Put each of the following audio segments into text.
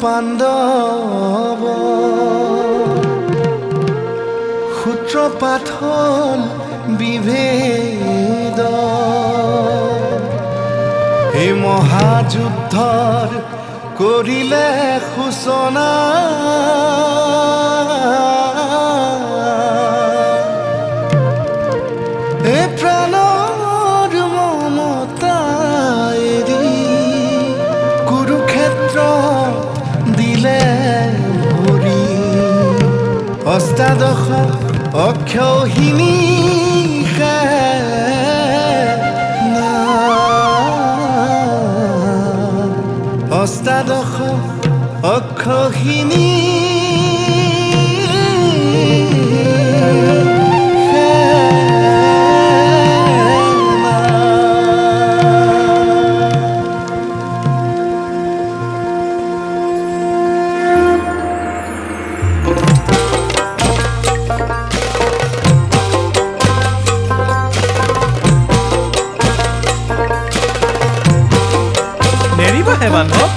পাণ্ডৱ সূত্ৰপাত হ'ল বিভেদ এই মহাযুদ্ধৰ কৰিলে সূচনা এই প্ৰাণৰ মমতা এৰি কুৰুক্ষেত্ৰ দিলে ভৰি অষ্টাদশ অক্ষৌহিণী অষ্টাদশ অক্ষৌহিণী নেৰিবাহে বান্ধৱ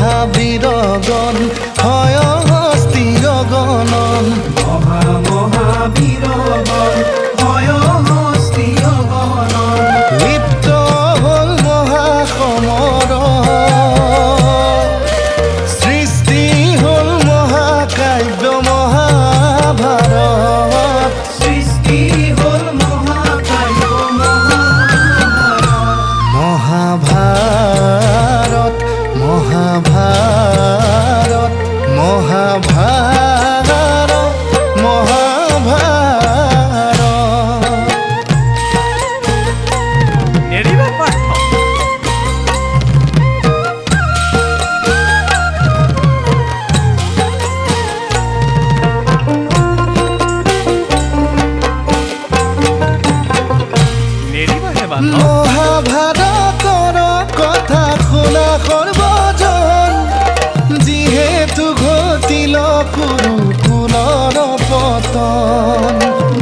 মহাবীৰগণ হয় হস্তি গগনন মহাবীৰগণ হয় হস্তি গগনন লিপ্ত হ'ল মহাসমৰ সৃষ্টি হ'ল মহাকাব্য মহাভাৰত সৃষ্টি হ'ল মহাকাব্য মহাভাৰত মহাভাৰত মহাভাৰত মহাভাৰত নেৰিবা পাৰ্থ নেৰিবাহে বান্ধৱ মহাভাৰতৰ কথা শুনা সৰ্বজন যিহেতু ঘটিল কুৰুকুলৰ পতন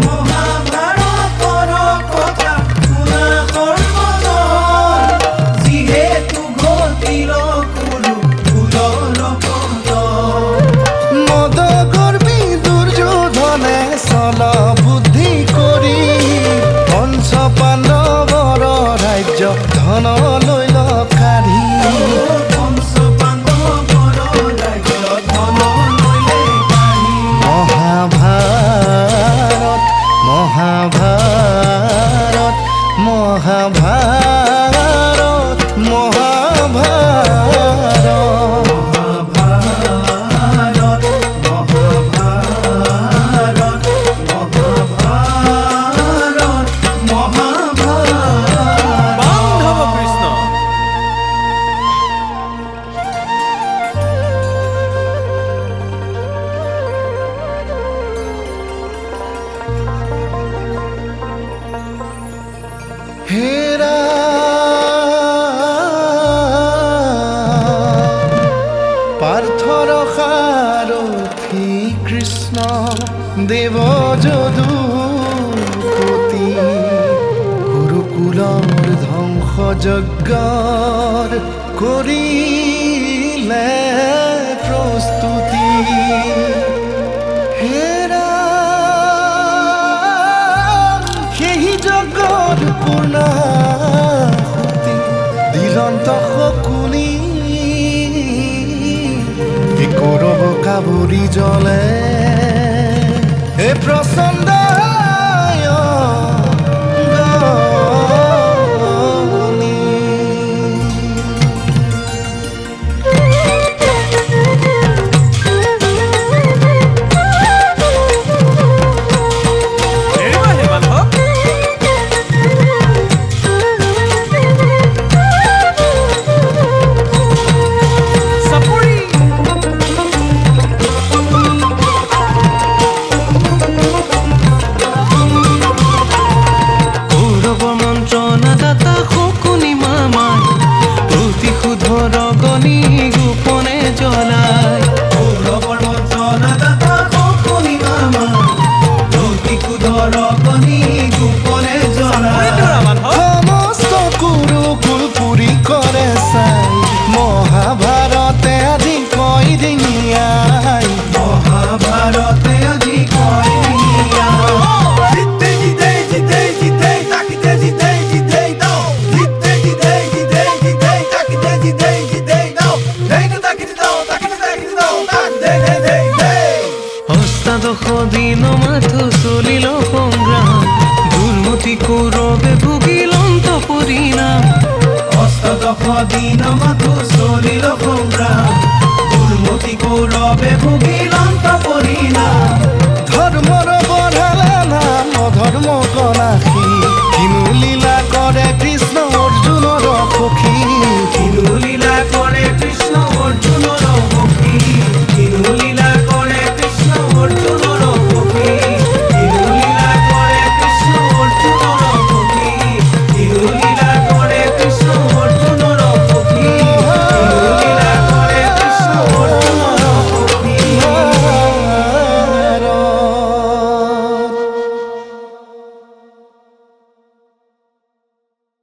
মহাভাৰতৰ কথা শুনা সৰ্বজন যিহেতু ঘটিল কুৰুকুলৰ পতন মদগৰ্বী দুৰ্যোধনে চল বুদ্ধি কৰি পঞ্চ পাণ্ডৱৰ ৰাজ্য ধন লৈ কাঢ়ি পঞ্চ পাণ্ডৱৰ ৰাজ্য ধন লৈলে কাঢ়ি মহাভাৰত মহাভাৰত মহাভাৰত মহাভাৰত মহাভাৰত মহাভাৰত মহাভাৰত মহাভাৰত বান্ধৱ কৃষ্ণ হেৰা পাৰ্থৰ সাৰথি কৃষ্ণ দেৱ যদুপতি কুৰুকুলৰ ধ্বংস যজ্ঞৰ কৰিলে প্ৰস্তুতি হেৰা সেই যজ্ঞৰ পূৰ্ণাহুতি দিলন্ত শকুনি কৌৰৱ কাবুৰি জ্বলে হে প্ৰচণ্ড গনি অষ্টাদশ দিন মাথো চলিল সংগ্ৰাম দুৰ্মতি কৌৰবে ভুগিলন্ত পৰিণাম অষ্টাদশ দিন মাথো চলিল সংগ্ৰাম দুৰ্মতি কৌৰবে ভুগিলন্ত পৰিণাম